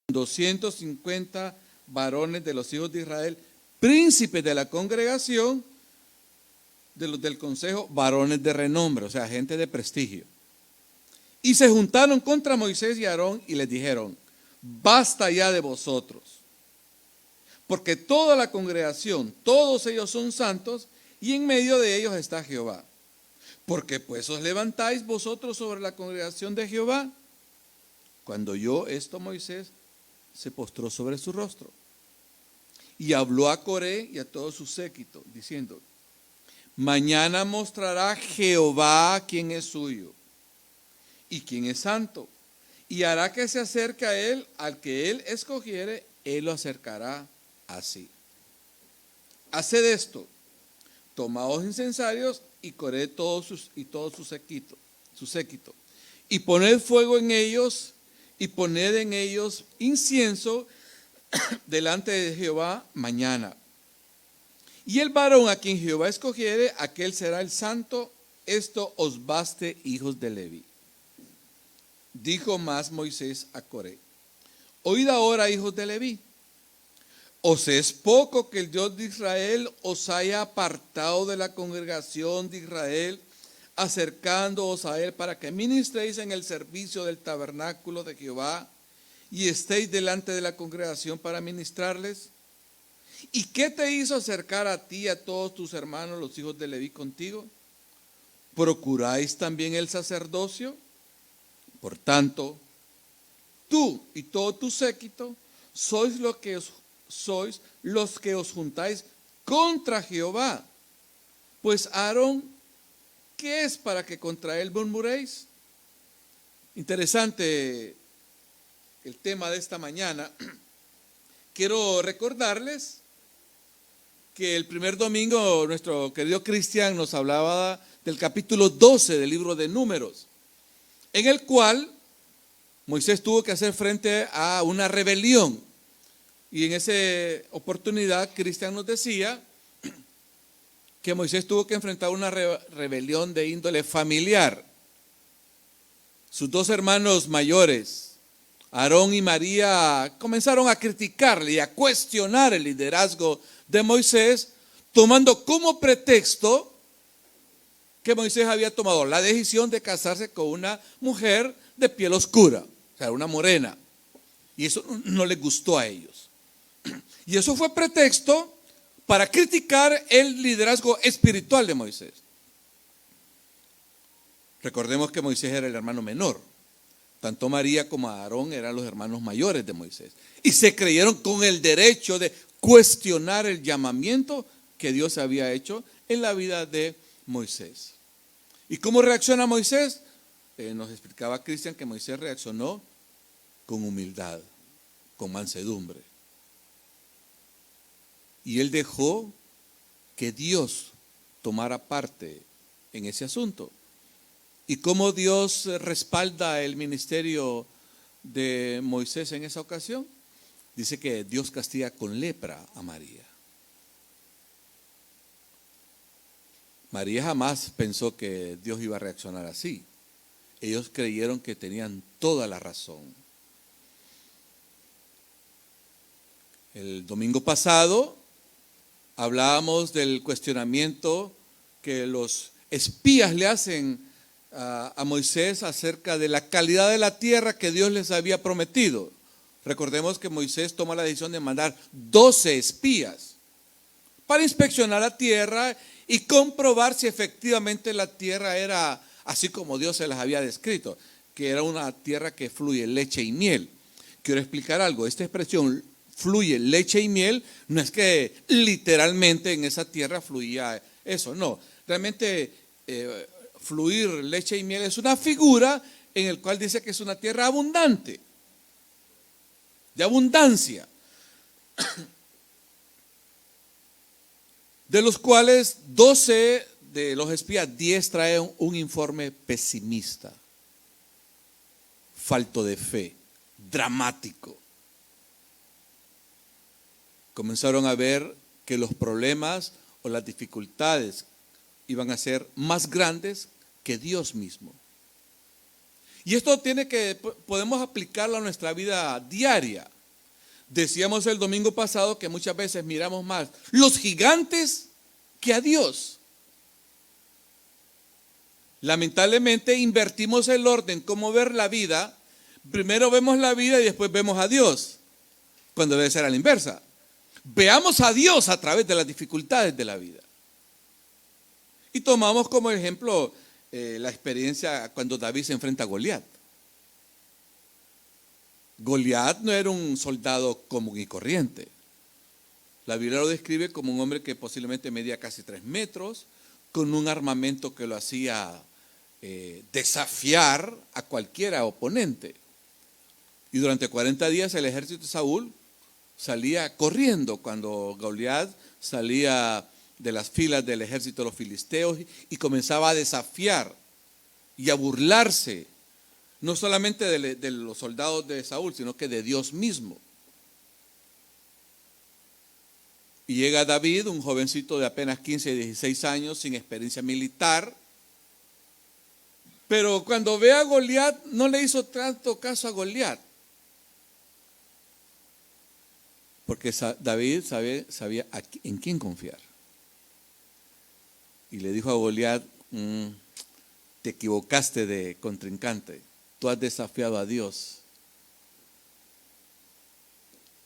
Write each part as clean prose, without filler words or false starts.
250 varones de los hijos de Israel, príncipes de la congregación, de los del consejo, varones de renombre, o sea, gente de prestigio. Y se juntaron contra Moisés y Aarón y les dijeron: basta ya de vosotros, porque toda la congregación, todos ellos son santos, y en medio de ellos está Jehová. Porque pues os levantáis vosotros sobre la congregación de Jehová. Cuando oyó esto Moisés, se postró sobre su rostro y habló a Coré y a todo su séquito, diciendo: mañana mostrará Jehová quién es suyo y quién es santo, y hará que se acerque a él, al que él escogiere, él lo acercará así. Haced esto: tomaos incensarios y Coré todo su séquito, y poned fuego en ellos, y poned en ellos incienso delante de Jehová mañana. Y el varón a quien Jehová escogiere, aquel será el santo. Esto os baste, hijos de Leví. Dijo más Moisés a Coré: oíd ahora, hijos de Leví, ¿os es poco que el Dios de Israel os haya apartado de la congregación de Israel, acercándoos a él para que ministréis en el servicio del tabernáculo de Jehová y estéis delante de la congregación para ministrarles? ¿Y qué te hizo acercar a ti y a todos tus hermanos, los hijos de Leví, contigo? ¿Procuráis también el sacerdocio? Por tanto, tú y todo tu séquito sois los que os juntáis contra Jehová. Pues Aarón, ¿qué es para que contra él murmuréis? Interesante el tema de esta mañana. Quiero recordarles que el primer domingo nuestro querido Cristian nos hablaba del capítulo 12 del libro de Números, en el cual Moisés tuvo que hacer frente a una rebelión. Y en esa oportunidad Cristian nos decía que Moisés tuvo que enfrentar una rebelión de índole familiar. Sus dos hermanos mayores, Aarón y María, comenzaron a criticarle y a cuestionar el liderazgo de Moisés, tomando como pretexto que Moisés había tomado la decisión de casarse con una mujer de piel oscura, o sea, una morena. Y eso no les gustó a ellos. Y eso fue pretexto para criticar el liderazgo espiritual de Moisés. Recordemos que Moisés era el hermano menor. Tanto María como Aarón eran los hermanos mayores de Moisés. Y se creyeron con el derecho de cuestionar el llamamiento que Dios había hecho en la vida de Moisés. ¿Y cómo reacciona Moisés? Nos explicaba Cristian que Moisés reaccionó con humildad, con mansedumbre. Y él dejó que Dios tomara parte en ese asunto. ¿Y cómo Dios respalda el ministerio de Moisés en esa ocasión? Dice que Dios castiga con lepra a María. María jamás pensó que Dios iba a reaccionar así. Ellos creyeron que tenían toda la razón. El domingo pasado hablábamos del cuestionamiento que los espías le hacen a Moisés acerca de la calidad de la tierra que Dios les había prometido. Recordemos que Moisés toma la decisión de mandar 12 espías para inspeccionar la tierra y comprobar si efectivamente la tierra era así como Dios se las había descrito, que era una tierra que fluye leche y miel. Quiero explicar algo. Esta expresión, fluye leche y miel, no es que literalmente en esa tierra fluía eso, no. Realmente fluir leche y miel es una figura en el cual dice que es una tierra abundante, de abundancia, de los cuales 12 de los espías, 10 traen un informe pesimista, falto de fe, dramático. Comenzaron a ver que los problemas o las dificultades iban a ser más grandes que Dios mismo. Y esto podemos aplicarlo a nuestra vida diaria. Decíamos el domingo pasado que muchas veces miramos más los gigantes que a Dios. Lamentablemente invertimos el orden, cómo ver la vida. Primero vemos la vida y después vemos a Dios, cuando debe ser a la inversa. Veamos a Dios a través de las dificultades de la vida. Y tomamos como ejemplo la experiencia cuando David se enfrenta a Goliat. Goliat no era un soldado común y corriente. La Biblia lo describe como un hombre que posiblemente medía casi 3 metros, con un armamento que lo hacía desafiar a cualquiera oponente. Y durante 40 días el ejército de Saúl salía corriendo cuando Goliat salía de las filas del ejército de los filisteos y comenzaba a desafiar y a burlarse, no solamente de los soldados de Saúl, sino que de Dios mismo. Y llega David, un jovencito de apenas 15, 16 años, sin experiencia militar. Pero cuando ve a Goliat, no le hizo tanto caso a Goliat. Porque David sabía en quién confiar. Y le dijo a Goliat, te equivocaste de contrincante. Tú has desafiado a Dios.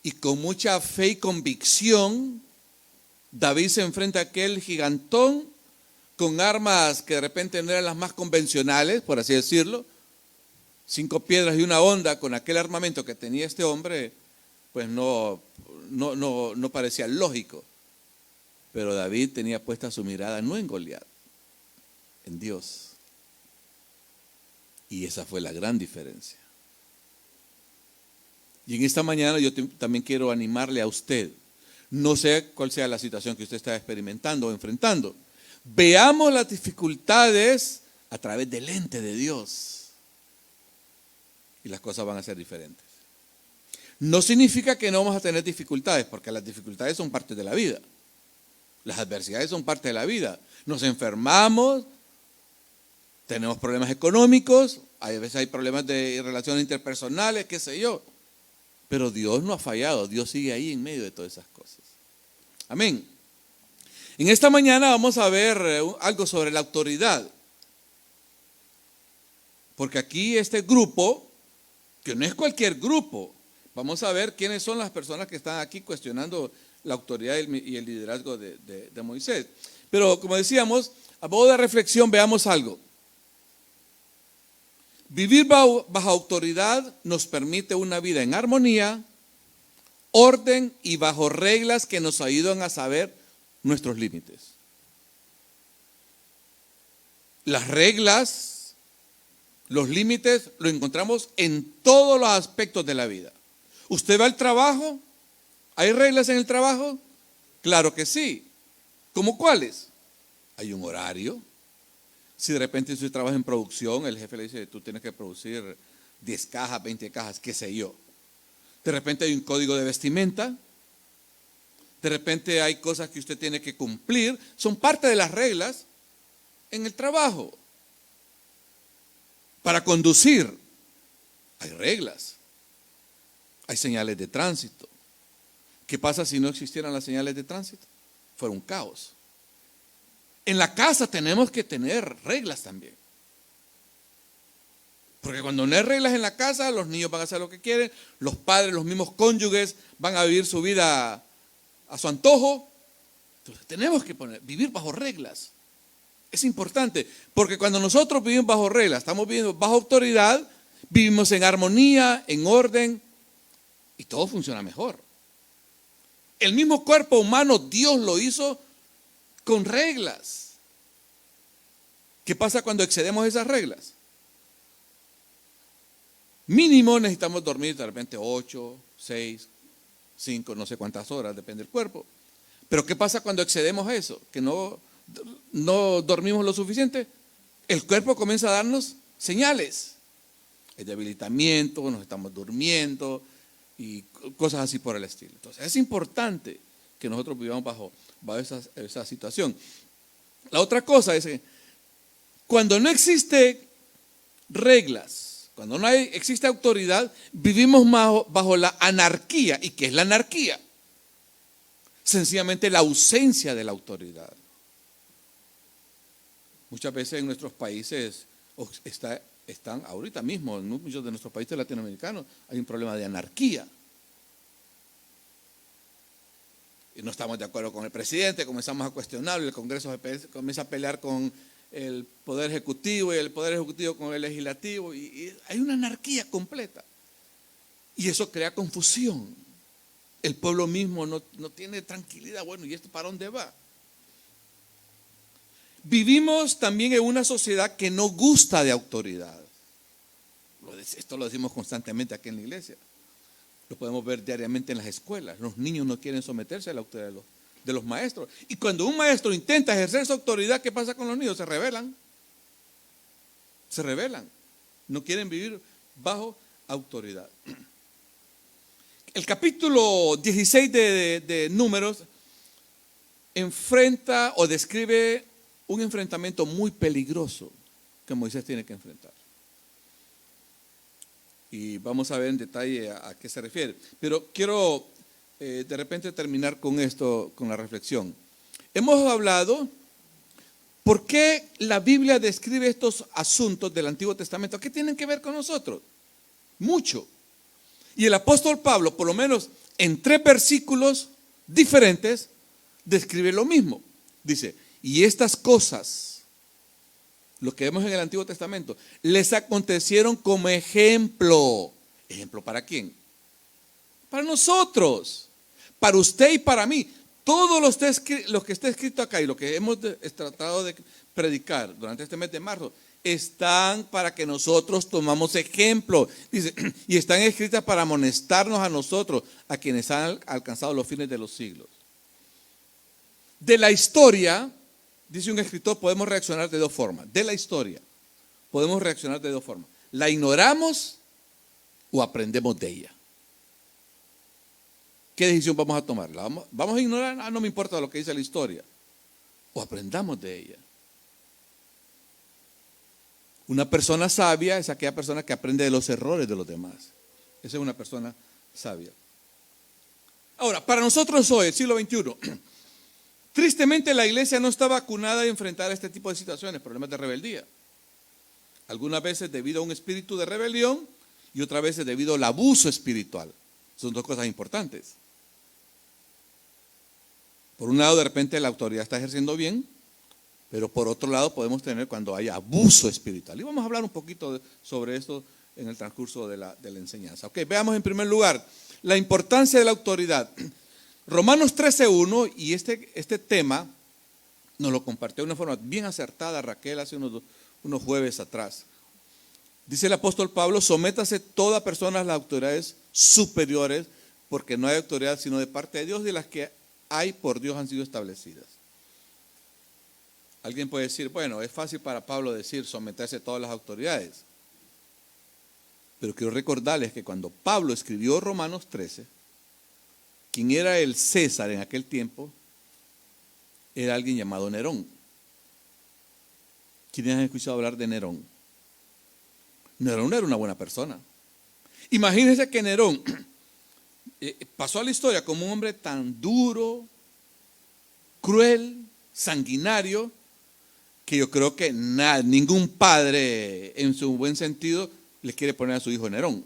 Y con mucha fe y convicción, David se enfrenta a aquel gigantón con armas que de repente no eran las más convencionales, por así decirlo. 5 piedras y una honda. Con aquel armamento que tenía este hombre, pues no parecía lógico. Pero David tenía puesta su mirada no en Goliat, en Dios. Y esa fue la gran diferencia. Y en esta mañana yo también quiero animarle a usted. No sé cuál sea la situación que usted está experimentando o enfrentando. Veamos las dificultades a través del lente de Dios. Y las cosas van a ser diferentes. No significa que no vamos a tener dificultades, porque las dificultades son parte de la vida. Las adversidades son parte de la vida. Nos enfermamos, tenemos problemas económicos, a veces hay problemas de relaciones interpersonales, qué sé yo. Pero Dios no ha fallado, Dios sigue ahí en medio de todas esas cosas. Amén. En esta mañana vamos a ver algo sobre la autoridad. Porque aquí este grupo, que no es cualquier grupo, vamos a ver quiénes son las personas que están aquí cuestionando la autoridad y el liderazgo de Moisés. Pero como decíamos, a modo de reflexión veamos algo. Vivir bajo autoridad nos permite una vida en armonía, orden y bajo reglas que nos ayudan a saber nuestros límites. Las reglas, los límites, lo encontramos en todos los aspectos de la vida. ¿Usted va al trabajo? ¿Hay reglas en el trabajo? Claro que sí. ¿Cómo cuáles? Hay un horario. Si de repente usted trabaja en producción, el jefe le dice, tú tienes que producir 10 cajas, 20 cajas, qué sé yo. De repente hay un código de vestimenta. De repente hay cosas que usted tiene que cumplir. Son parte de las reglas en el trabajo. Para conducir, hay reglas. Hay señales de tránsito. ¿Qué pasa si no existieran las señales de tránsito? Fuera un caos. En la casa tenemos que tener reglas también. Porque cuando no hay reglas en la casa, los niños van a hacer lo que quieren, los padres, los mismos cónyuges van a vivir su vida a su antojo. Entonces tenemos que vivir bajo reglas. Es importante, porque cuando nosotros vivimos bajo reglas, estamos viviendo bajo autoridad, vivimos en armonía, en orden, y todo funciona mejor. El mismo cuerpo humano Dios lo hizo con reglas. ¿Qué pasa cuando excedemos esas reglas? Mínimo necesitamos dormir de repente 8, 6, 5, no sé cuántas horas, depende del cuerpo. Pero ¿qué pasa cuando excedemos eso? Que no dormimos lo suficiente. El cuerpo comienza a darnos señales. El debilitamiento, nos estamos durmiendo y cosas así por el estilo. Entonces es importante que nosotros vivamos bajo esa situación. La otra cosa es que cuando no existe reglas, Cuando no existe autoridad, vivimos bajo la anarquía. ¿Y qué es la anarquía? Sencillamente la ausencia de la autoridad. Muchas veces en nuestros países están ahorita mismo, en muchos de nuestros países latinoamericanos, hay un problema de anarquía. Y no estamos de acuerdo con el presidente, comenzamos a cuestionarlo, el Congreso comienza a pelear con el Poder Ejecutivo y el Poder Ejecutivo con el Legislativo, y hay una anarquía completa. Y eso crea confusión. El pueblo mismo no tiene tranquilidad. Bueno, ¿y esto para dónde va? Vivimos también en una sociedad que no gusta de autoridad. Esto lo decimos constantemente aquí en la iglesia. Lo podemos ver diariamente en las escuelas. Los niños no quieren someterse a la autoridad de los maestros. Y cuando un maestro intenta ejercer su autoridad, ¿qué pasa con los niños? Se rebelan. Se rebelan. No quieren vivir bajo autoridad. El capítulo 16 de Números enfrenta o describe un enfrentamiento muy peligroso que Moisés tiene que enfrentar. Y vamos a ver en detalle a qué se refiere. Pero quiero de repente terminar con esto, con la reflexión. Hemos hablado por qué la Biblia describe estos asuntos del Antiguo Testamento. ¿Qué tienen que ver con nosotros? Mucho. Y el apóstol Pablo, por lo menos en 3 versículos diferentes, describe lo mismo. Dice, y estas cosas, lo que vemos en el Antiguo Testamento, les acontecieron como ejemplo. ¿Ejemplo para quién? Para nosotros, para usted y para mí. Todo lo que está escrito acá y lo que hemos tratado de predicar durante este mes de marzo, están para que nosotros tomamos ejemplo. Dice, y están escritas para amonestarnos a nosotros, a quienes han alcanzado los fines de los siglos. De la historia, dice un escritor, podemos reaccionar de 2 formas. De la historia, podemos reaccionar de 2 formas. La ignoramos o aprendemos de ella. ¿Qué decisión vamos a tomar? ¿Vamos a ignorar? No me importa lo que dice la historia. O aprendamos de ella. Una persona sabia es aquella persona que aprende de los errores de los demás. Esa es una persona sabia. Ahora, para nosotros hoy, el siglo XXI, tristemente la iglesia no está vacunada a enfrentar este tipo de situaciones, problemas de rebeldía. Algunas veces debido a un espíritu de rebelión y otras veces debido al abuso espiritual. Son 2 cosas importantes. Por un lado, de repente la autoridad está ejerciendo bien, pero por otro lado podemos tener cuando hay abuso espiritual. Y vamos a hablar un poquito sobre esto en el transcurso de la enseñanza. Ok, veamos en primer lugar la importancia de la autoridad. Romanos 13:1, y este tema nos lo compartió de una forma bien acertada Raquel hace unos jueves atrás. Dice el apóstol Pablo, sométase toda persona a las autoridades superiores, porque no hay autoridad sino de parte de Dios, y las que hay por Dios han sido establecidas. Alguien puede decir, bueno, es fácil para Pablo decir someterse a todas las autoridades. Pero quiero recordarles que cuando Pablo escribió Romanos 13, quien era el César en aquel tiempo, era alguien llamado Nerón. ¿Quiénes han escuchado hablar de Nerón? Nerón era una buena persona. Imagínense que Nerón pasó a la historia como un hombre tan duro, cruel, sanguinario, que yo creo que ningún padre en su buen sentido le quiere poner a su hijo Nerón.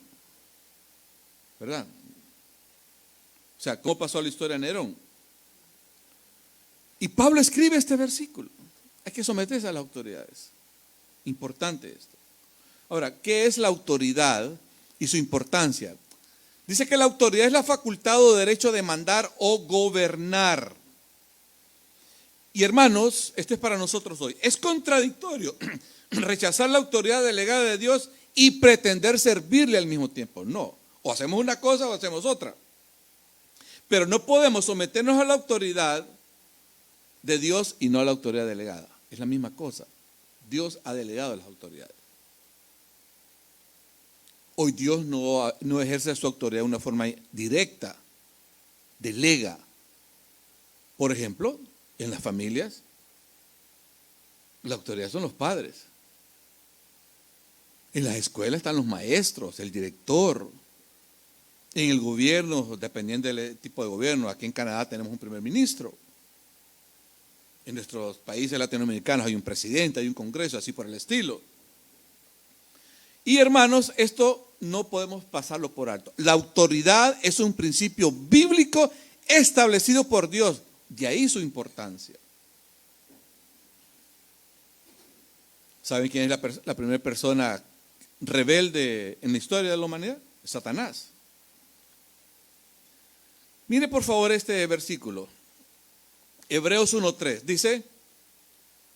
¿Verdad? O sea, ¿cómo pasó a la historia Nerón? Y Pablo escribe este versículo. Hay que someterse a las autoridades. Importante esto. Ahora, ¿qué es la autoridad y su importancia? Dice que la autoridad es la facultad o derecho de mandar o gobernar. Y hermanos, esto es para nosotros hoy. Es contradictorio rechazar la autoridad delegada de Dios y pretender servirle al mismo tiempo. No, o hacemos una cosa o hacemos otra. Pero no podemos someternos a la autoridad de Dios y no a la autoridad delegada. Es la misma cosa. Dios ha delegado a las autoridades. Hoy Dios no ejerce su autoridad de una forma directa, delega. Por ejemplo, en las familias, la autoridad son los padres. En las escuelas están los maestros, el director. En el gobierno, dependiendo del tipo de gobierno, aquí en Canadá tenemos un primer ministro. En nuestros países latinoamericanos hay un presidente, hay un congreso, así por el estilo. Y hermanos, esto no podemos pasarlo por alto. La autoridad es un principio bíblico establecido por Dios. De ahí su importancia. ¿Saben quién es la primera persona rebelde en la historia de la humanidad? Satanás. Mire por favor este versículo. Hebreos 1:3 dice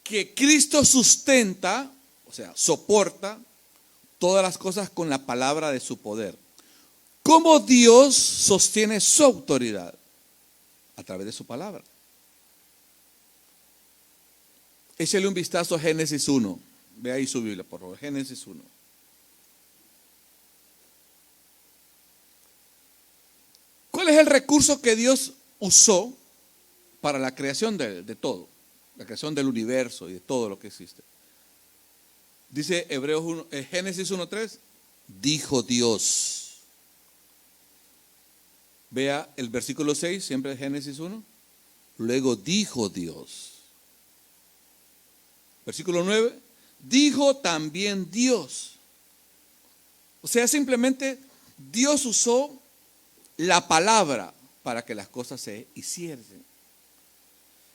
que Cristo sustenta, o sea, soporta todas las cosas con la palabra de su poder. ¿Cómo Dios sostiene su autoridad? A través de su palabra. Échale un vistazo a Génesis 1. Ve ahí su Biblia, por favor. Génesis 1. ¿Cuál es el recurso que Dios usó para la creación de todo? La creación del universo y de todo lo que existe. Dice Génesis 1:3, dijo Dios. Vea el versículo 6, siempre Génesis 1. Luego dijo Dios. Versículo 9, dijo también Dios. O sea, simplemente Dios usó la palabra para que las cosas se hicieran.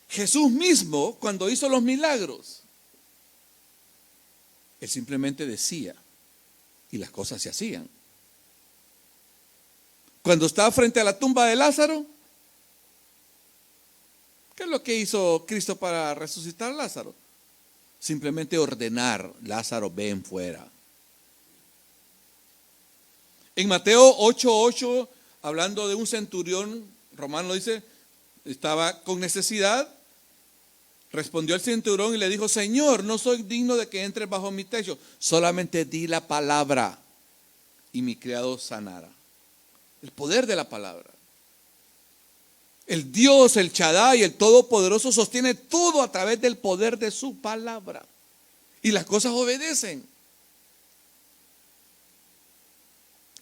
Jesús mismo, cuando hizo los milagros, Él simplemente decía y las cosas se hacían. Cuando estaba frente a la tumba de Lázaro, ¿qué es lo que hizo Cristo para resucitar a Lázaro? Simplemente ordenar: Lázaro, ven fuera. En Mateo 8:8, hablando de un centurión romano, dice, estaba con necesidad. Respondió el centurión y le dijo: Señor, no soy digno de que entres bajo mi techo, solamente di la palabra y mi criado sanará. El poder de la palabra. El Dios, el Shaddai, el Todopoderoso, sostiene todo a través del poder de su palabra. Y las cosas obedecen.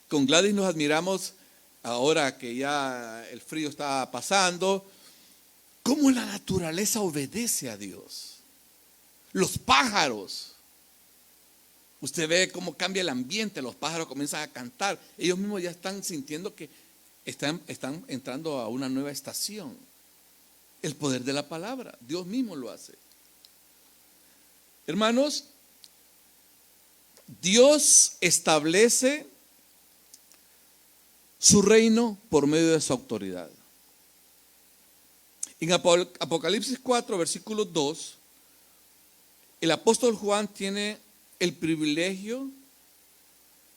Con Gladys nos admiramos, ahora que ya el frío está pasando, cómo la naturaleza obedece a Dios. Los pájaros. Usted ve cómo cambia el ambiente, los pájaros comienzan a cantar. Ellos mismos ya están sintiendo que están entrando a una nueva estación. El poder de la palabra, Dios mismo lo hace. Hermanos, Dios establece su reino por medio de su autoridad. En Apocalipsis 4, versículo 2, el apóstol Juan tiene el privilegio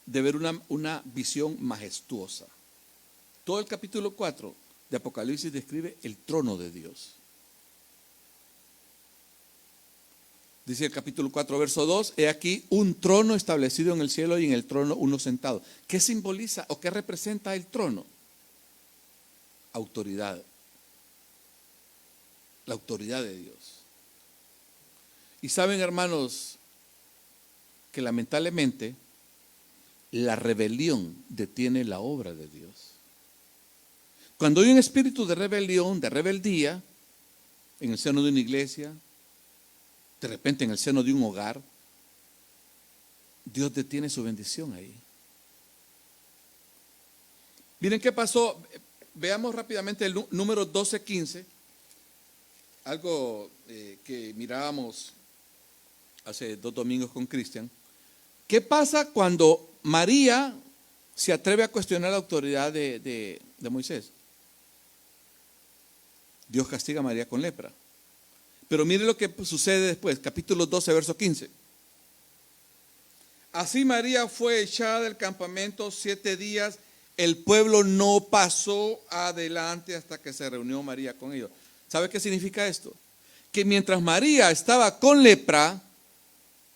de ver una visión majestuosa. Todo el capítulo 4 de Apocalipsis describe el trono de Dios. Dice el capítulo 4, verso 2, he aquí un trono establecido en el cielo y en el trono uno sentado. ¿Qué simboliza o qué representa el trono? Autoridad. La autoridad de Dios. Y saben, hermanos, que lamentablemente la rebelión detiene la obra de Dios. Cuando hay un espíritu de rebelión, de rebeldía, en el seno de una iglesia, de repente en el seno de un hogar, Dios detiene su bendición ahí. Miren qué pasó. Veamos rápidamente el número 12:15. Algo que mirábamos hace 2 domingos con Cristian. ¿Qué pasa cuando María se atreve a cuestionar la autoridad de Moisés? Dios castiga a María con lepra. Pero mire lo que sucede después, capítulo 12, verso 15. Así María fue echada del campamento 7 días. El pueblo no pasó adelante hasta que se reunió María con ellos. ¿Sabe qué significa esto? Que mientras María estaba con lepra,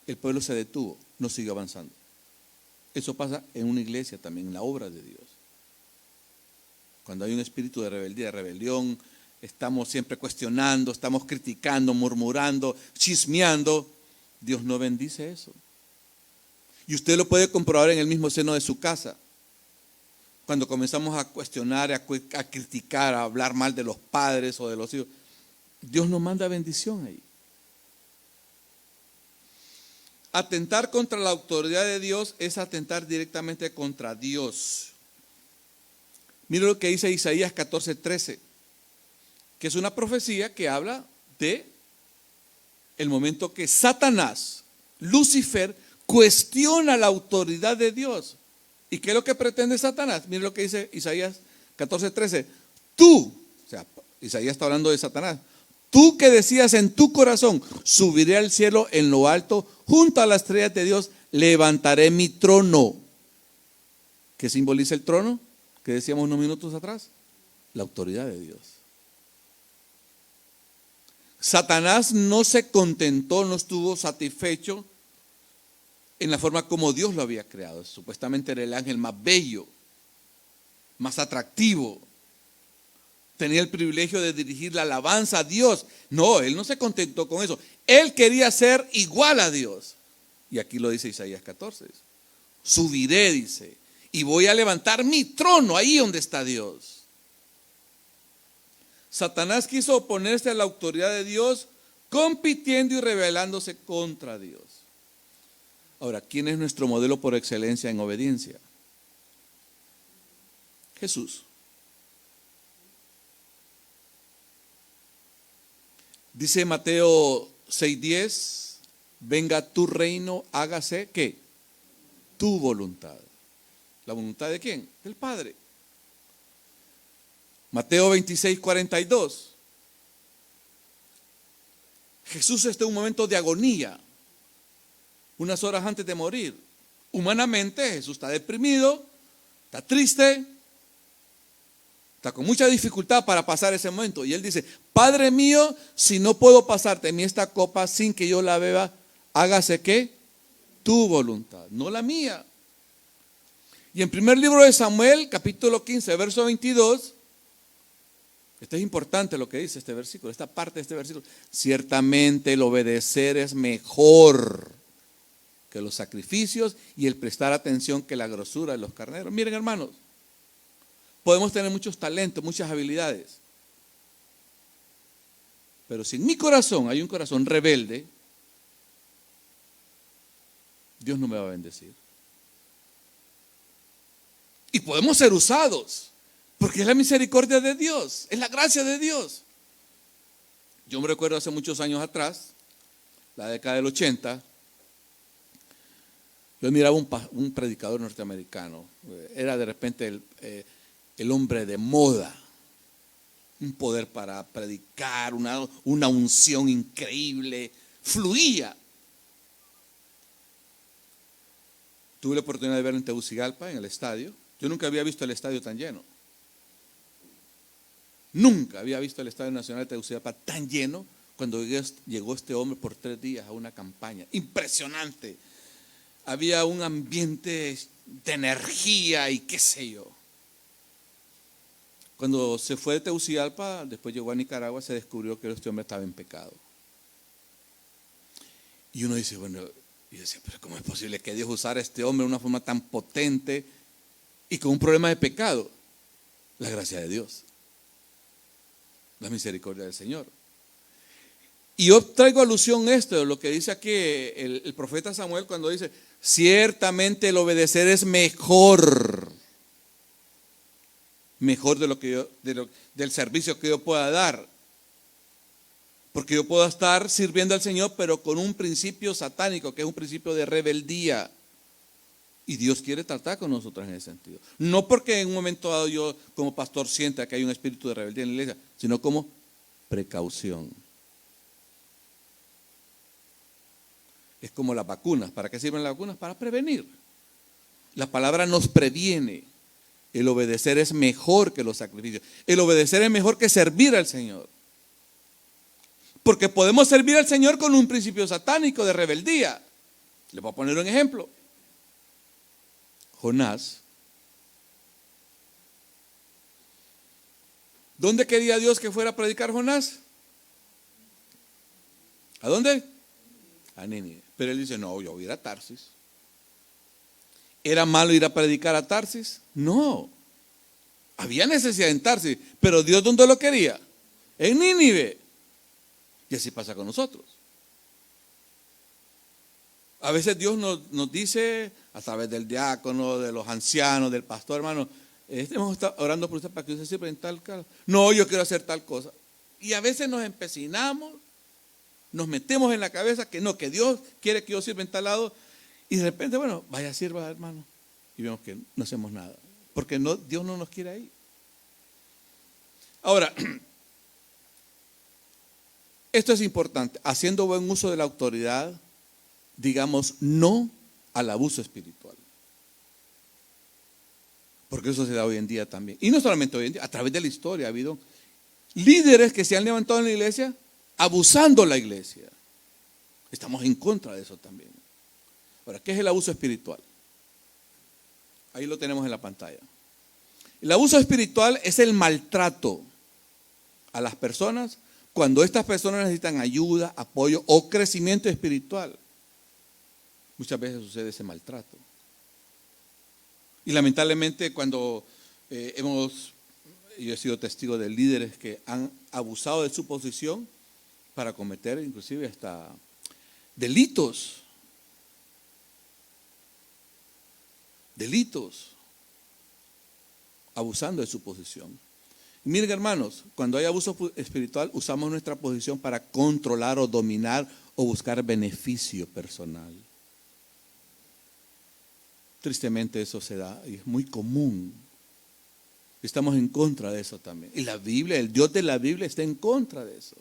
el pueblo se detuvo, no siguió avanzando. Eso pasa en una iglesia también, en la obra de Dios. Cuando hay un espíritu de rebeldía, de rebelión, estamos siempre cuestionando, estamos criticando, murmurando, chismeando. Dios no bendice eso. Y usted lo puede comprobar en el mismo seno de su casa. Cuando comenzamos a cuestionar, a criticar, a hablar mal de los padres o de los hijos, Dios nos manda bendición ahí. Atentar contra la autoridad de Dios es atentar directamente contra Dios. Mira lo que dice Isaías 14:13, que es una profecía que habla de el momento que Satanás, Lucifer, cuestiona la autoridad de Dios. ¿Y qué es lo que pretende Satanás? Mira lo que dice Isaías 14:13. Tú, o sea, Isaías está hablando de Satanás. Tú que decías en tu corazón, subiré al cielo en lo alto, junto a las estrellas de Dios, levantaré mi trono. ¿Qué simboliza el trono? Que decíamos unos minutos atrás, la autoridad de Dios. Satanás no se contentó, no estuvo satisfecho en la forma como Dios lo había creado. Supuestamente era el ángel más bello, más atractivo. Tenía el privilegio de dirigir la alabanza a Dios. No, él no se contentó con eso. Él quería ser igual a Dios. Y aquí lo dice Isaías 14. Subiré, dice, y voy a levantar mi trono ahí donde está Dios. Satanás quiso oponerse a la autoridad de Dios, compitiendo y rebelándose contra Dios. Ahora, ¿quién es nuestro modelo por excelencia en obediencia? Jesús. Dice Mateo 6:10, venga tu reino, hágase, ¿qué? Tu voluntad. ¿La voluntad de quién? Del Padre. Mateo 26:42. Jesús está en un momento de agonía, unas horas antes de morir. Humanamente Jesús está deprimido, está triste, está con mucha dificultad para pasar ese momento. Y él dice, Padre mío, si no puedo pasarte en esta copa sin que yo la beba, hágase ¿qué? Tu voluntad, no la mía. Y en primer libro de Samuel, capítulo 15, verso 22, esto es importante lo que dice este versículo, esta parte de este versículo. Ciertamente el obedecer es mejor que los sacrificios y el prestar atención que la grosura de los carneros. Miren, hermanos, podemos tener muchos talentos, muchas habilidades, pero si en mi corazón hay un corazón rebelde, Dios no me va a bendecir. Y podemos ser usados, porque es la misericordia de Dios, es la gracia de Dios. Yo me recuerdo hace muchos años atrás, la década del 80, yo miraba un predicador norteamericano, era de repente el hombre de moda, un poder para predicar, una unción increíble, fluía. Tuve la oportunidad de verlo en Tegucigalpa, en el estadio. Yo nunca había visto el estadio tan lleno. Nunca había visto el Estadio Nacional de Tegucigalpa tan lleno cuando llegó este hombre por 3 días a una campaña. Impresionante. Había un ambiente de energía y qué sé yo. Cuando se fue de Tegucigalpa, después llegó a Nicaragua, se descubrió que este hombre estaba en pecado. Y uno dice, bueno, y yo decía, pero ¿cómo es posible que Dios usara a este hombre de una forma tan potente y con un problema de pecado? La gracia de Dios, la misericordia del Señor. Y yo traigo alusión a esto, de lo que dice aquí el profeta Samuel cuando dice, ciertamente el obedecer es mejor de lo que del servicio que yo pueda dar. Porque yo puedo estar sirviendo al Señor, pero con un principio satánico, que es un principio de rebeldía. Y Dios quiere tratar con nosotros en ese sentido. No porque en un momento dado yo como pastor sienta que hay un espíritu de rebeldía en la iglesia, sino como precaución. Es como las vacunas. ¿Para qué sirven las vacunas? Para prevenir. La palabra nos previene. El obedecer es mejor que los sacrificios. El obedecer es mejor que servir al Señor. Porque podemos servir al Señor con un principio satánico de rebeldía. Les voy a poner un ejemplo. Jonás. ¿Dónde quería Dios que fuera a predicar Jonás? ¿A dónde? A Nínive. Pero él dice, no, yo voy a ir a Tarsis. ¿Era malo ir a predicar a Tarsis? No. Había necesidad en Tarsis, pero Dios, ¿dónde lo quería? En Nínive. Y así pasa con nosotros. A veces Dios nos dice a través del diácono, de los ancianos, del pastor, hermano, hemos estado orando por usted para que usted sirva en tal caso. No, yo quiero hacer tal cosa. Y a veces nos empecinamos, nos metemos en la cabeza que no, que Dios quiere que yo sirva en tal lado. Y de repente, bueno, vaya, sirva, hermano. Y vemos que no hacemos nada. Porque no, Dios no nos quiere ahí. Ahora, esto es importante. Haciendo buen uso de la autoridad, digamos no al abuso espiritual. Porque eso se da hoy en día también. Y no solamente hoy en día, a través de la historia ha habido líderes que se han levantado en la iglesia abusando la iglesia. Estamos en contra de eso también. Ahora, ¿qué es el abuso espiritual? Ahí lo tenemos en la pantalla. El abuso espiritual es el maltrato a las personas cuando estas personas necesitan ayuda, apoyo o crecimiento espiritual. Muchas veces sucede ese maltrato. Y lamentablemente cuando yo he sido testigo de líderes que han abusado de su posición para cometer inclusive hasta delitos. Abusando de su posición. Y miren, hermanos, cuando hay abuso espiritual usamos nuestra posición para controlar o dominar o buscar beneficio personal. Tristemente eso se da y es muy común. Estamos en contra de eso también. Y la Biblia, el Dios de la Biblia está en contra de eso.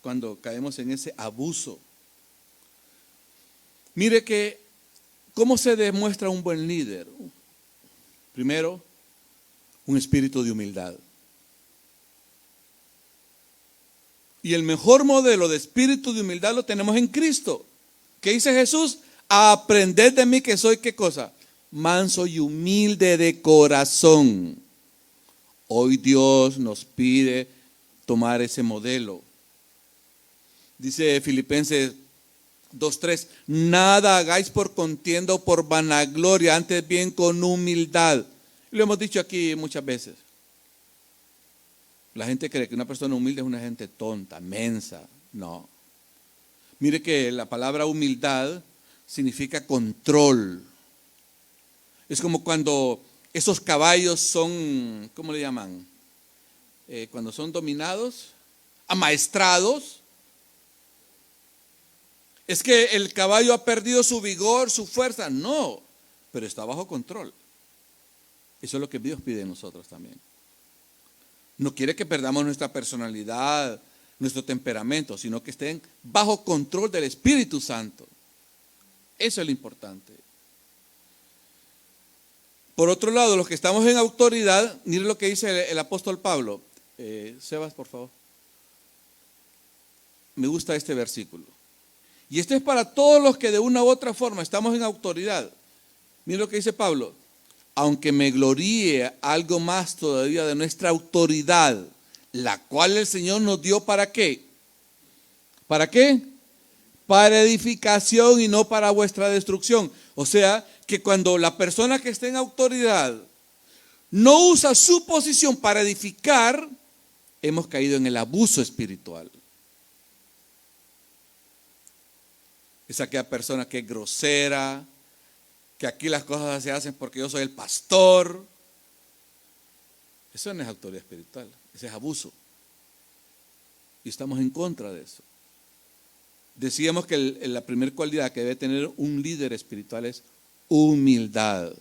Cuando caemos en ese abuso. Mire que, ¿cómo se demuestra un buen líder? Primero, un espíritu de humildad. Y el mejor modelo de espíritu de humildad lo tenemos en Cristo. ¿Qué dice Jesús? Aprended de mí que soy, ¿qué cosa? Manso y humilde de corazón. Hoy Dios nos pide tomar ese modelo. Dice Filipenses 2:3, nada hagáis por contienda o por vanagloria, antes bien con humildad. Lo hemos dicho aquí muchas veces. La gente cree que una persona humilde es una gente tonta, mensa. No. Mire que la palabra humildad significa control. Es como cuando esos caballos son, ¿cómo le llaman? Cuando son dominados, amaestrados. Es que el caballo ha perdido su vigor, su fuerza. No, pero está bajo control. Eso es lo que Dios pide de nosotros también. No quiere que perdamos nuestra personalidad, nuestro temperamento, sino que estén bajo control del Espíritu Santo. Eso es lo importante. Por otro lado, los que estamos en autoridad, miren lo que dice el apóstol Pablo. Sebas, por favor. Me gusta este versículo. Y esto es para todos los que de una u otra forma estamos en autoridad. Miren lo que dice Pablo. Aunque me gloríe algo más todavía de nuestra autoridad, la cual el Señor nos dio, ¿para qué? ¿Para qué? Para edificación y no para vuestra destrucción. O sea, que cuando la persona que está en autoridad no usa su posición para edificar, hemos caído en el abuso espiritual. Es aquella persona que es grosera, que aquí las cosas se hacen porque yo soy el pastor. Eso no es autoridad espiritual, ese es abuso. Y estamos en contra de eso. Decíamos que la primera cualidad que debe tener un líder espiritual es humildad.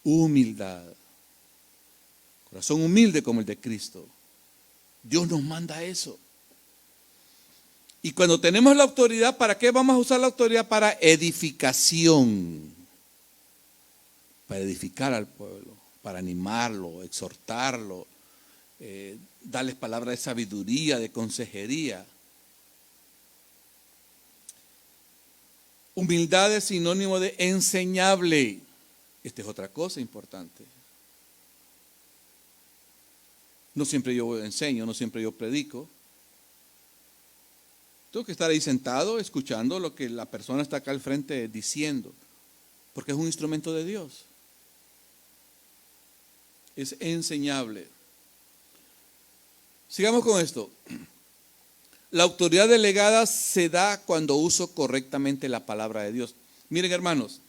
Humildad. Corazón humilde como el de Cristo. Dios nos manda eso. Y cuando tenemos la autoridad, ¿para qué vamos a usar la autoridad? Para edificación. Para edificar al pueblo, para animarlo, exhortarlo, darles palabras de sabiduría, de consejería. Humildad es sinónimo de enseñable. Esta es otra cosa importante. No siempre yo enseño, no siempre yo predico. Tengo que estar ahí sentado, escuchando lo que la persona está acá al frente diciendo. porque es un instrumento de Dios. Es enseñable. Sigamos con esto. La autoridad delegada se da cuando uso correctamente la palabra de Dios. Miren, hermanos,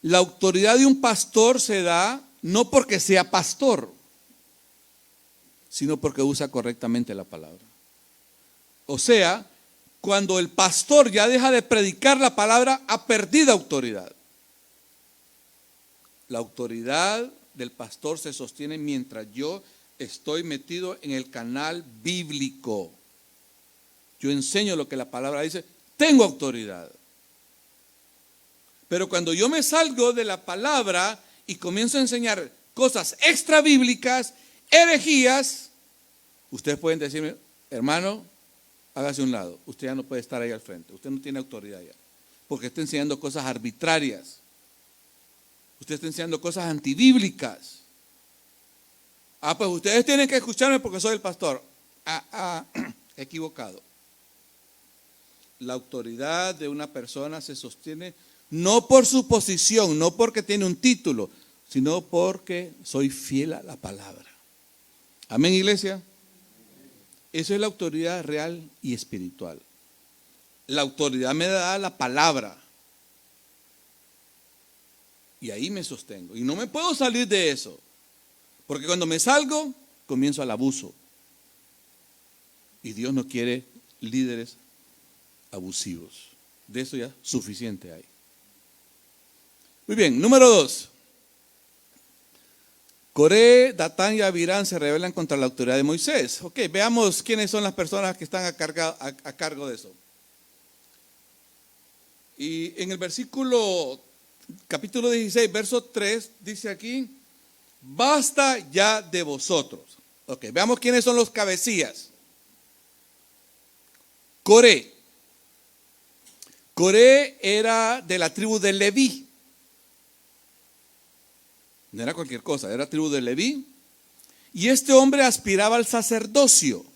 la autoridad de un pastor se da no porque sea pastor, sino porque usa correctamente la palabra. O sea, cuando el pastor ya deja de predicar la palabra, ha perdido autoridad. La autoridad del pastor se sostiene mientras yo estoy metido en el canal bíblico. Yo enseño lo que la palabra dice, tengo autoridad. Pero cuando yo me salgo de la palabra y comienzo a enseñar cosas extra bíblicas, herejías, ustedes pueden decirme, hermano, hágase a un lado, usted ya no puede estar ahí al frente, usted no tiene autoridad ya, porque está enseñando cosas arbitrarias, usted está enseñando cosas antibíblicas. Pues ustedes tienen que escucharme porque soy el pastor. Equivocado. La autoridad de una persona se sostiene no por su posición, no porque tiene un título, sino porque soy fiel a la palabra. Amén, iglesia. Eso es la autoridad real y espiritual. La autoridad me da la palabra. Y ahí me sostengo. Y no me puedo salir de eso. Porque cuando me salgo, comienzo al abuso. Y Dios no quiere líderes abusivos. De eso ya suficiente hay. Muy bien, número 2. Coré, Datán y Abirán se rebelan contra la autoridad de Moisés. Ok, veamos quiénes son las personas que están a cargo de eso. Y en el capítulo 16, verso 3, dice aquí, basta ya de vosotros. Ok, veamos quiénes son los cabecillas. Coré. Coré era de la tribu de Leví. No era cualquier cosa, era tribu de Leví. Y este hombre aspiraba al sacerdocio.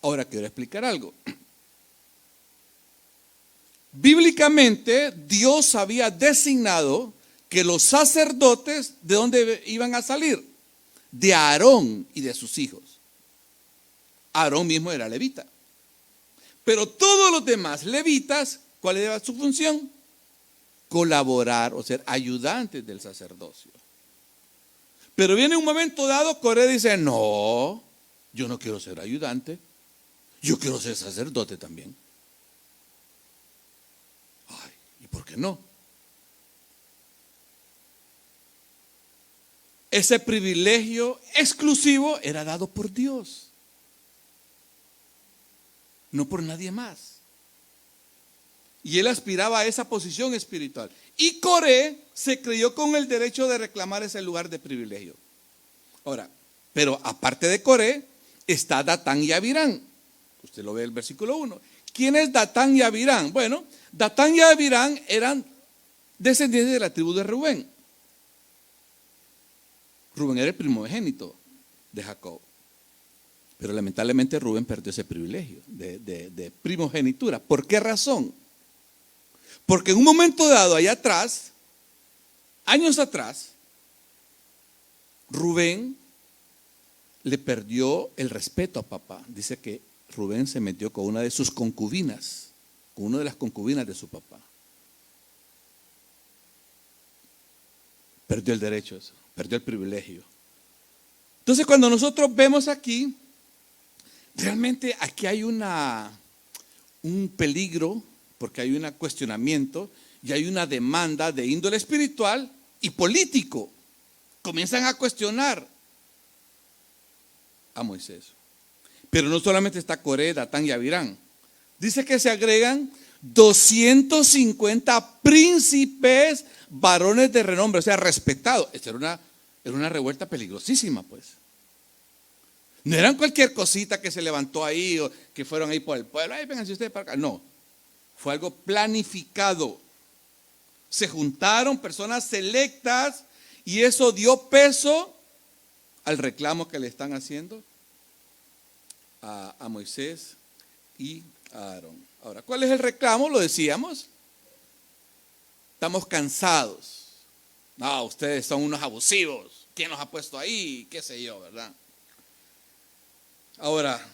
Ahora quiero explicar algo. Bíblicamente, Dios había designado que los sacerdotes, ¿de dónde iban a salir? De Aarón y de sus hijos. Aarón mismo era levita. Pero todos los demás levitas, ¿cuál era su función? Colaborar o ser ayudantes del sacerdocio. Pero viene un momento dado, Coré dice, no, yo no quiero ser ayudante, yo quiero ser sacerdote también. Ay, ¿y por qué no? Ese privilegio exclusivo era dado por Dios, no por nadie más. Y él aspiraba a esa posición espiritual. Y Coré se creyó con el derecho de reclamar ese lugar de privilegio. Ahora, pero aparte de Coré, está Datán y Abirán. Usted lo ve en el versículo 1. ¿Quién es Datán y Abirán? Bueno, Datán y Abirán eran descendientes de la tribu de Rubén. Rubén era el primogénito de Jacob. Pero lamentablemente Rubén perdió ese privilegio de primogenitura. ¿Por qué razón? Porque en un momento dado, allá atrás, años atrás, Rubén le perdió el respeto a papá. Dice que Rubén se metió con una de sus concubinas, con una de las concubinas de su papá. Perdió el derecho a eso, perdió el privilegio. Entonces, cuando nosotros vemos aquí, realmente aquí hay un peligro, porque hay un cuestionamiento y hay una demanda de índole espiritual y político. Comienzan a cuestionar a Moisés. Pero no solamente está Coré, Datán y Abirán. Dice que se agregan 250 príncipes, varones de renombre, o sea, respetados. Esta era una revuelta peligrosísima, pues. No eran cualquier cosita que se levantó ahí o que fueron ahí por el pueblo. Ay, vengan ustedes para acá. No. Fue algo planificado. Se juntaron personas selectas y eso dio peso al reclamo que le están haciendo a Moisés y a Aarón. Ahora, ¿cuál es el reclamo? Lo decíamos. estamos cansados. No, ustedes son unos abusivos. ¿Quién los ha puesto ahí? ¿Qué sé yo, verdad? Ahora,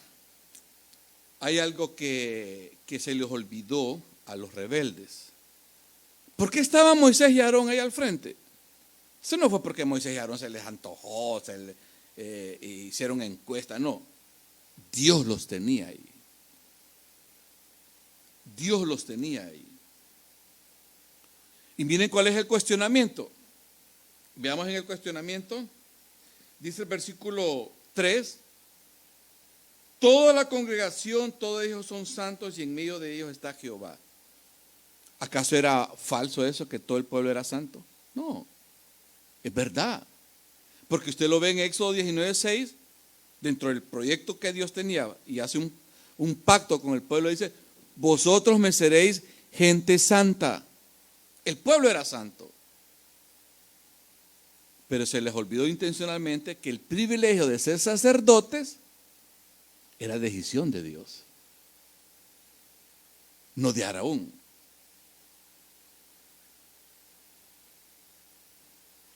hay algo que se les olvidó a los rebeldes. ¿Por qué estaban Moisés y Aarón ahí al frente? Eso no fue porque Moisés y Aarón se les antojó, hicieron encuesta, no. Dios los tenía ahí. Dios los tenía ahí. Y miren cuál es el cuestionamiento. Veamos en el cuestionamiento. Dice el versículo 3. Toda la congregación, todos ellos son santos y en medio de ellos está Jehová. ¿Acaso era falso eso, que todo el pueblo era santo? No, es verdad. Porque usted lo ve en Éxodo 19:6, dentro del proyecto que Dios tenía, y hace un pacto con el pueblo, dice, vosotros me seréis gente santa. El pueblo era santo. Pero se les olvidó intencionalmente que el privilegio de ser sacerdotes era decisión de Dios, no de Aarón.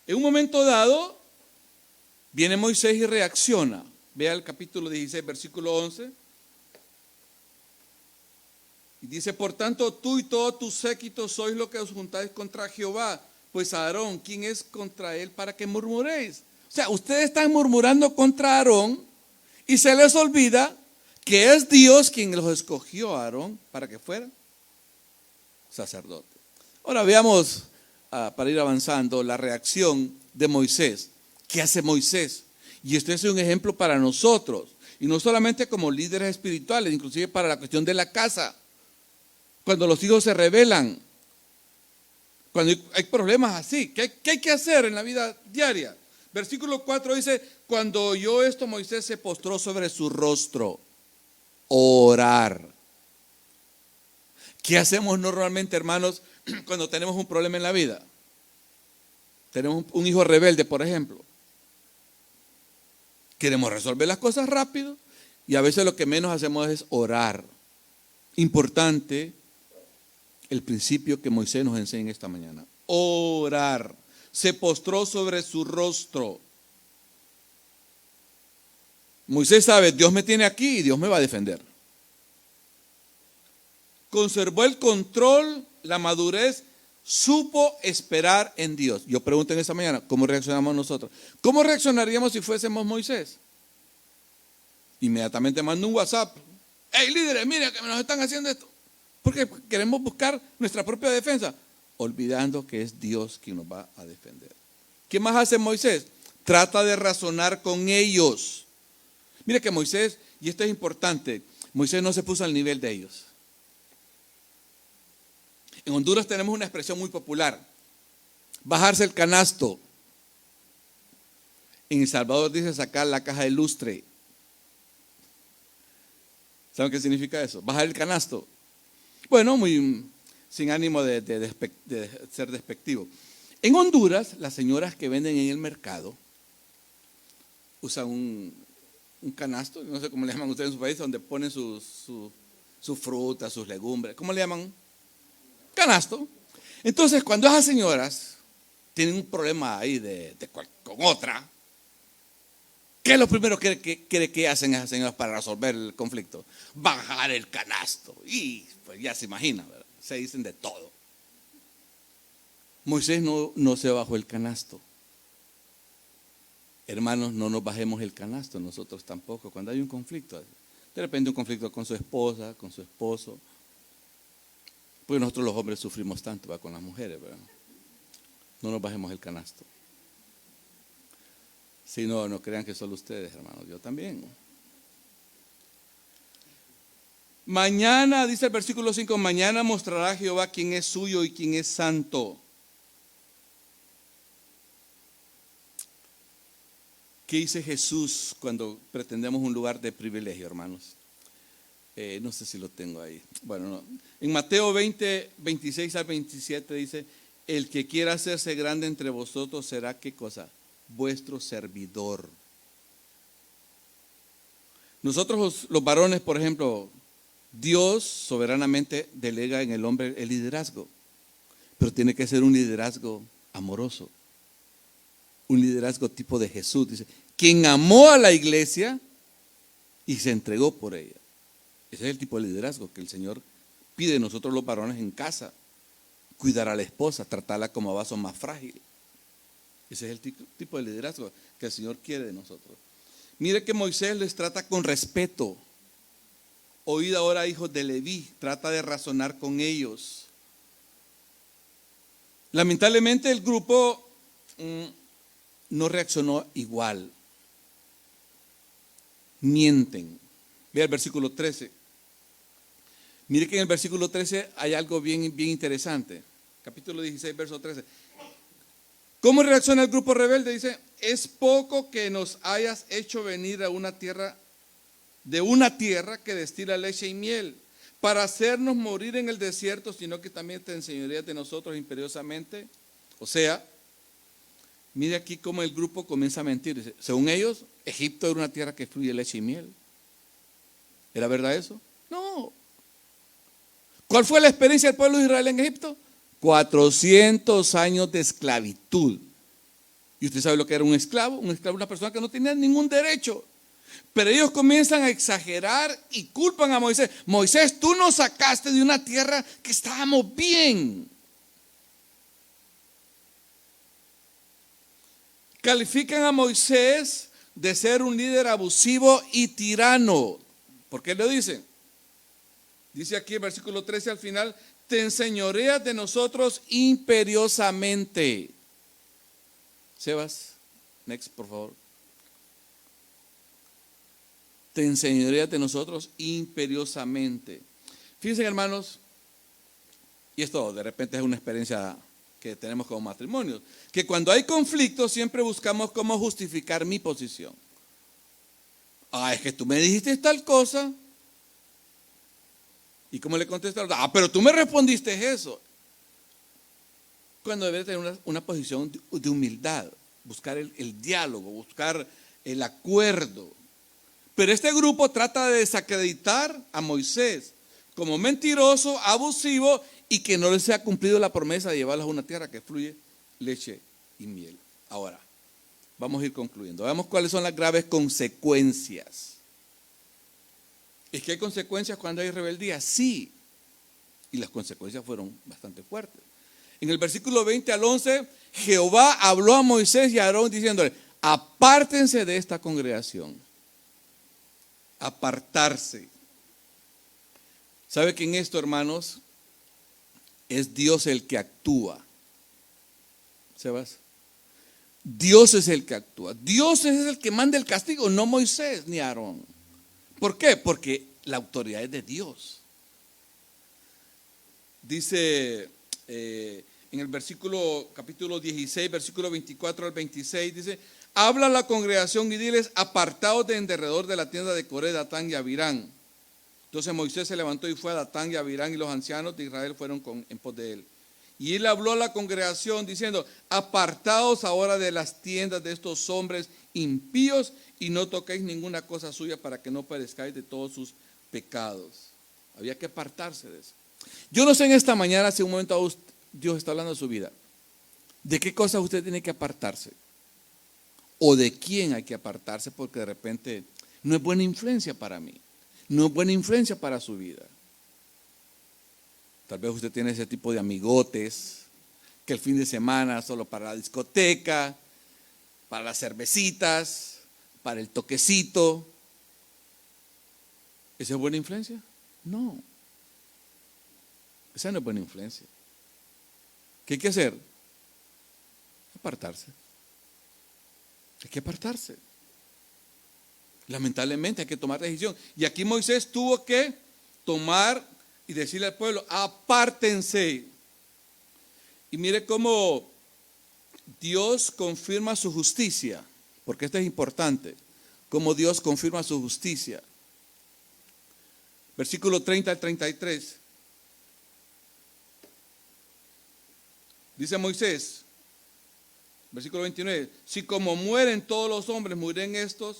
En un momento dado, viene Moisés y reacciona. Vea el capítulo 16, versículo 11. Y dice, por tanto, tú y todo tu séquito sois lo que os juntáis contra Jehová. Pues Aarón, ¿quién es contra él para que murmuréis? O sea, ustedes están murmurando contra Aarón y se les olvida que es Dios quien los escogió a Aarón para que fuera sacerdote. Ahora veamos, para ir avanzando, la reacción de Moisés. ¿Qué hace Moisés? Y esto es un ejemplo para nosotros. Y no solamente como líderes espirituales, inclusive para la cuestión de la casa. Cuando los hijos se rebelan, cuando hay problemas así, ¿qué hay que hacer en la vida diaria? Versículo 4 dice, cuando oyó esto, Moisés se postró sobre su rostro. Orar. ¿Qué hacemos normalmente, hermanos, cuando tenemos un problema en la vida? Tenemos un hijo rebelde, por ejemplo. Queremos resolver las cosas rápido y a veces lo que menos hacemos es orar. Importante el principio que Moisés nos enseña esta mañana. Orar. Se postró sobre su rostro. Moisés sabe, Dios me tiene aquí y Dios me va a defender. Conservó el control, la madurez, supo esperar en Dios. Yo pregunto en esta mañana, ¿cómo reaccionamos nosotros? ¿Cómo reaccionaríamos si fuésemos Moisés? Inmediatamente mando un WhatsApp. Hey, líderes, miren que nos están haciendo esto. Porque queremos buscar nuestra propia defensa, olvidando que es Dios quien nos va a defender. ¿Qué más hace Moisés? Trata de razonar con ellos. Mire que Moisés, y esto es importante, Moisés no se puso al nivel de ellos. En Honduras tenemos una expresión muy popular, bajarse el canasto. En El Salvador dice sacar la caja de lustre. ¿Saben qué significa eso? Bajar el canasto. Bueno, muy sin ánimo de ser despectivo. En Honduras, las señoras que venden en el mercado usan un canasto, no sé cómo le llaman ustedes en su país, donde ponen su fruta, sus legumbres. ¿Cómo le llaman? Canasto. Entonces, cuando esas señoras tienen un problema ahí con otra, ¿qué es lo primero que hacen esas señoras para resolver el conflicto? Bajar el canasto. Y pues ya se imagina, ¿verdad? Se dicen de todo. Moisés no se bajó el canasto. Hermanos, no nos bajemos el canasto, nosotros tampoco. Cuando hay un conflicto, de repente un conflicto con su esposa, con su esposo, porque nosotros los hombres sufrimos tanto, ¿verdad? Con las mujeres, ¿verdad? No nos bajemos el canasto. Si no, no crean que solo ustedes, hermanos, yo también. Mañana, dice el versículo 5, mañana mostrará Jehová quién es suyo y quién es santo. ¿Qué dice Jesús cuando pretendemos un lugar de privilegio, hermanos? No sé si lo tengo ahí. Bueno, no. En Mateo 20, 26 al 27 dice, el que quiera hacerse grande entre vosotros será, ¿qué cosa? Vuestro servidor. Nosotros los varones, por ejemplo, Dios soberanamente delega en el hombre el liderazgo. Pero tiene que ser un liderazgo amoroso, un liderazgo tipo de Jesús. Dice, quien amó a la iglesia y se entregó por ella. Ese es el tipo de liderazgo que el Señor pide de nosotros los varones en casa. Cuidar a la esposa, tratarla como a vaso más frágil. Ese es el tipo de liderazgo que el Señor quiere de nosotros. Mire que Moisés les trata con respeto. Oíd ahora, hijos de Leví, trata de razonar con ellos. Lamentablemente el grupo no reaccionó igual. Mienten. Vea el versículo 13. Mire que en el versículo 13 hay algo bien interesante. Capítulo 16, verso 13. ¿Cómo reacciona el grupo rebelde? Dice, es poco que nos hayas hecho venir a una tierra, de una tierra que destila leche y miel, para hacernos morir en el desierto, sino que también te enseñarías de nosotros imperiosamente. O sea, mire aquí cómo el grupo comienza a mentir. Dice, según ellos, Egipto era una tierra que fluye leche y miel. ¿Era verdad eso? No. ¿Cuál fue la experiencia del pueblo de Israel en Egipto? 400 años de esclavitud. ¿Y usted sabe lo que era un esclavo? Un esclavo es una persona que no tenía ningún derecho. Pero ellos comienzan a exagerar y culpan a Moisés. Moisés, tú nos sacaste de una tierra que estábamos bien. Califican a Moisés de ser un líder abusivo y tirano. ¿Por qué lo dicen? Dice aquí el versículo 13 al final, te enseñoreas de nosotros imperiosamente. Sebas, next, por favor. Te enseñoreas de nosotros imperiosamente. Fíjense, hermanos, y esto de repente es una experiencia que tenemos como matrimonios, que cuando hay conflictos siempre buscamos cómo justificar mi posición. Es que tú me dijiste tal cosa. ¿Y cómo le contestaron? Pero tú me respondiste eso. Cuando debe tener una posición de humildad, buscar el diálogo, buscar el acuerdo. Pero este grupo trata de desacreditar a Moisés como mentiroso, abusivo y que no les ha cumplido la promesa de llevarlos a una tierra que fluye leche y miel. Ahora, vamos a ir concluyendo. Veamos cuáles son las graves consecuencias. ¿Es que hay consecuencias cuando hay rebeldía? Sí. Y las consecuencias fueron bastante fuertes. En el versículo 20 al 11, Jehová habló a Moisés y a Aarón diciéndole, apártense de esta congregación. Apartarse. ¿Sabe que en esto, hermanos, es Dios el que actúa? Sebas. Dios es el que actúa. Dios es el que manda el castigo, no Moisés ni Aarón. ¿Por qué? Porque la autoridad es de Dios. Dice en el versículo, capítulo 16, versículo 24 al 26, dice, habla a la congregación y diles, apartaos de en derredor de la tienda de Coré, Datán y Abirán. Entonces Moisés se levantó y fue a Datán y Abirán, y los ancianos de Israel fueron en pos de él. Y él habló a la congregación diciendo, apartaos ahora de las tiendas de estos hombres impíos y no toquéis ninguna cosa suya para que no perezcáis de todos sus pecados. Había que apartarse de eso. Yo no sé en esta mañana si un momento Dios está hablando de su vida. ¿De qué cosas usted tiene que apartarse? ¿O de quién hay que apartarse? Porque de repente no es buena influencia para mí. No es buena influencia para su vida. Tal vez usted tiene ese tipo de amigotes que el fin de semana solo para la discoteca, para las cervecitas, para el toquecito. ¿Esa es buena influencia? No. Esa no es buena influencia. ¿Qué hay que hacer? Apartarse. Hay que apartarse. Lamentablemente hay que tomar decisión. Y aquí Moisés tuvo que tomar y decirle al pueblo, apártense. Y mire cómo Dios confirma su justicia, porque esto es importante, cómo Dios confirma su justicia. Versículo 30 al 33. Dice Moisés, versículo 29, si como mueren todos los hombres, murieren esto,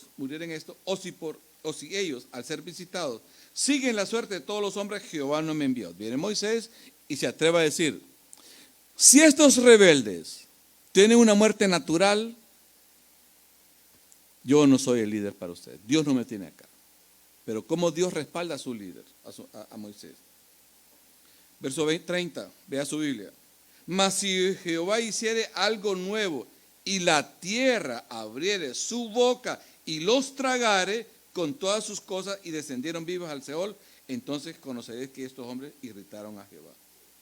o si ellos, al ser visitados, siguen la suerte de todos los hombres, Jehová no me envió. Viene Moisés y se atreve a decir, si estos rebeldes tienen una muerte natural, yo no soy el líder para ustedes. Dios no me tiene acá. Pero cómo Dios respalda a su líder, a Moisés. Verso 30, vea su Biblia. Mas si Jehová hiciere algo nuevo y la tierra abriere su boca y los tragare con todas sus cosas y descendieron vivos al Seol, entonces conoceréis que estos hombres irritaron a Jehová.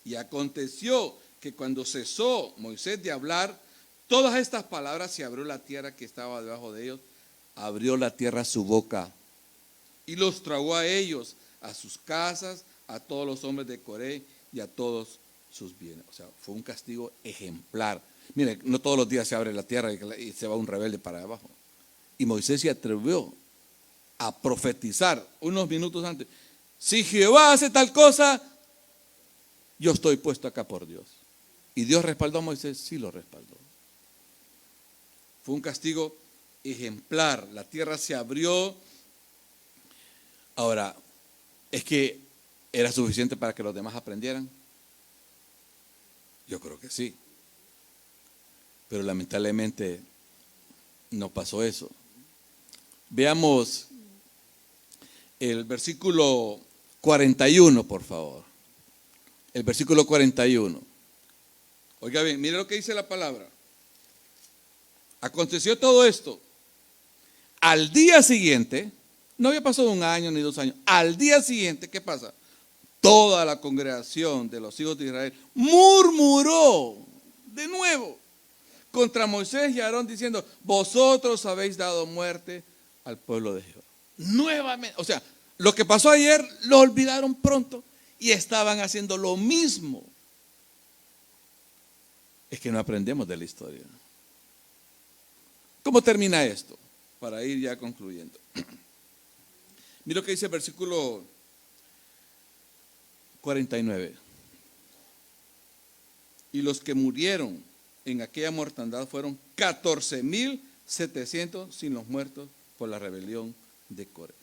Y aconteció que cuando cesó Moisés de hablar todas estas palabras, se abrió la tierra que estaba debajo de ellos, abrió la tierra su boca y los tragó a ellos, a sus casas, a todos los hombres de Coré y a todos sus bienes. O sea, fue un castigo ejemplar. Mire, no todos los días se abre la tierra y se va un rebelde para abajo. Y Moisés se atrevió a profetizar unos minutos antes: si Jehová hace tal cosa, yo estoy puesto acá por Dios. ¿Y Dios respaldó a Moisés? Sí, lo respaldó. Fue un castigo ejemplar. La tierra se abrió. Ahora, ¿es que era suficiente para que los demás aprendieran? Yo creo que sí. Pero lamentablemente no pasó eso. Veamos el versículo 41, por favor. El versículo 41. Oiga bien, mire lo que dice la palabra. Aconteció todo esto. Al día siguiente, no había pasado un año ni 2 años. Al día siguiente, ¿qué pasa? Toda la congregación de los hijos de Israel murmuró de nuevo contra Moisés y Aarón diciendo: vosotros habéis dado muerte al pueblo de Jehová. Nuevamente, o sea, lo que pasó ayer lo olvidaron pronto y estaban haciendo lo mismo. Es que no aprendemos de la historia. ¿Cómo termina esto? Para ir ya concluyendo. Mira lo que dice el versículo 49. Y los que murieron en aquella mortandad fueron 14,700 sin los muertos por la rebelión de Coré.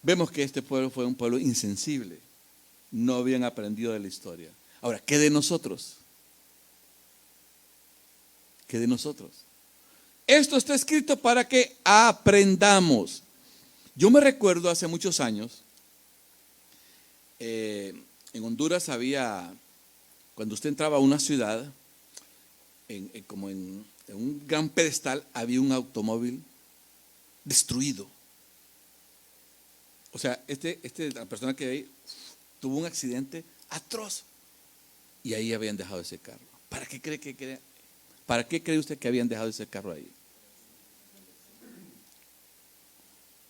Vemos que este pueblo fue un pueblo insensible. No habían aprendido de la historia. Ahora, ¿qué de nosotros? ¿Qué de nosotros? Esto está escrito para que aprendamos. Yo me recuerdo hace muchos años, en Honduras había, cuando usted entraba a una ciudad, como en un gran pedestal, había un automóvil destruido. O sea, la persona que ahí tuvo un accidente atroz y ahí habían dejado ese carro. ¿Para qué cree usted que habían dejado ese carro ahí?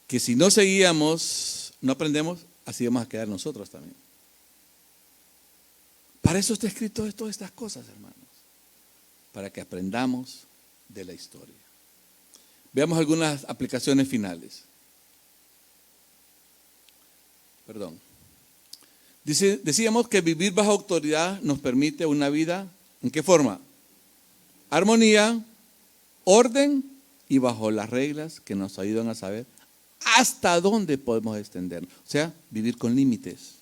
Que si no seguíamos, no aprendemos, así vamos a quedar nosotros también. Para eso está escrito todas estas cosas, hermanos. Para que aprendamos de la historia. Veamos algunas aplicaciones finales. Decíamos que vivir bajo autoridad nos permite una vida, ¿en qué forma? Armonía, orden y bajo las reglas que nos ayudan a saber hasta dónde podemos extendernos. O sea, vivir con límites.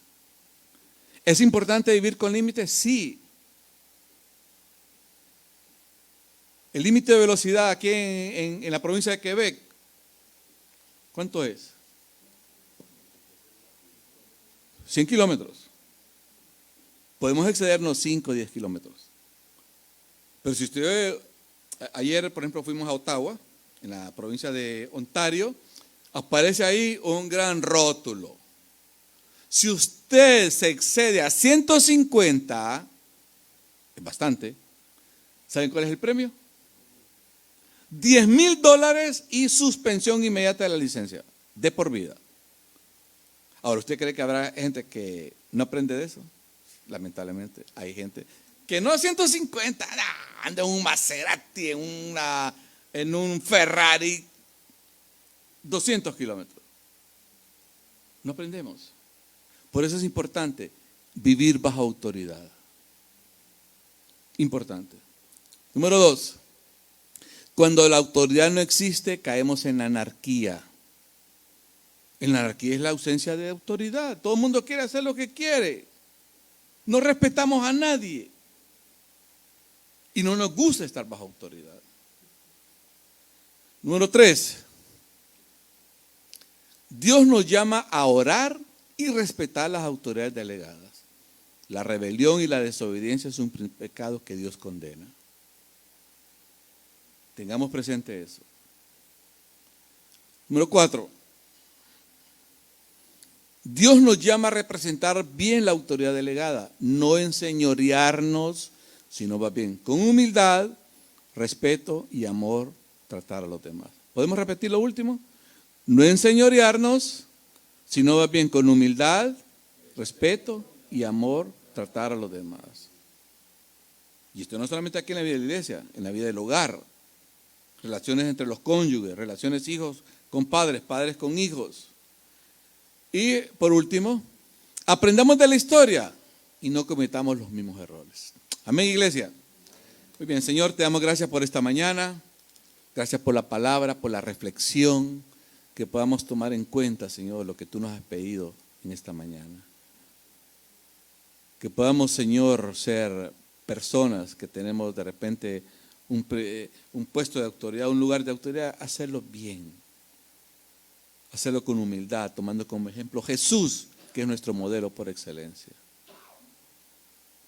¿Es importante vivir con límites? Sí. El límite de velocidad aquí en la provincia de Quebec, ¿cuánto es? 100 kilómetros. Podemos excedernos 5 o 10 kilómetros. Pero si usted, ayer por ejemplo fuimos a Ottawa, en la provincia de Ontario, aparece ahí un gran rótulo. Si usted se excede a 150, es bastante, ¿saben cuál es el premio? $10,000 y suspensión inmediata de la licencia, de por vida. Ahora, ¿usted cree que habrá gente que no aprende de eso? Lamentablemente, hay gente que no 150, anda en un Maserati, en un Ferrari, 200 kilómetros. No aprendemos. Por eso es importante vivir bajo autoridad. Importante. Número 2. Cuando la autoridad no existe, caemos en la anarquía. En la anarquía es la ausencia de autoridad. Todo el mundo quiere hacer lo que quiere. no respetamos a nadie y no nos gusta estar bajo autoridad. Número 3, Dios nos llama a orar y respetar las autoridades delegadas. La rebelión y la desobediencia son pecados que Dios condena. Tengamos presente eso. Número 4, Dios nos llama a representar bien la autoridad delegada, no enseñorearnos, sino más bien con humildad, respeto y amor tratar a los demás. ¿Podemos repetir lo último? No enseñorearnos, sino más bien con humildad, respeto y amor tratar a los demás. Y esto no solamente aquí en la vida de la iglesia, en la vida del hogar, relaciones entre los cónyuges, relaciones hijos con padres, padres con hijos. Y por último, aprendamos de la historia y no cometamos los mismos errores. Amén, iglesia. Muy bien, Señor, te damos gracias por esta mañana. Gracias por la palabra, por la reflexión, que podamos tomar en cuenta, Señor, lo que tú nos has pedido en esta mañana. Que podamos, Señor, ser personas que tenemos de repente un puesto de autoridad, un lugar de autoridad, hacerlo bien. Hacerlo con humildad, tomando como ejemplo Jesús, que es nuestro modelo por excelencia.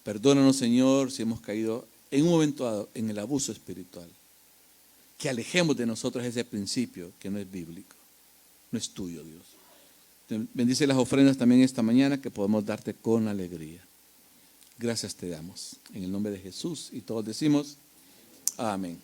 Perdónanos, Señor, si hemos caído en un momento dado en el abuso espiritual. Que alejemos de nosotros ese principio que no es bíblico, no es tuyo, Dios. Bendice las ofrendas también esta mañana, que podemos darte con alegría. Gracias te damos. En el nombre de Jesús. Y todos decimos, amén.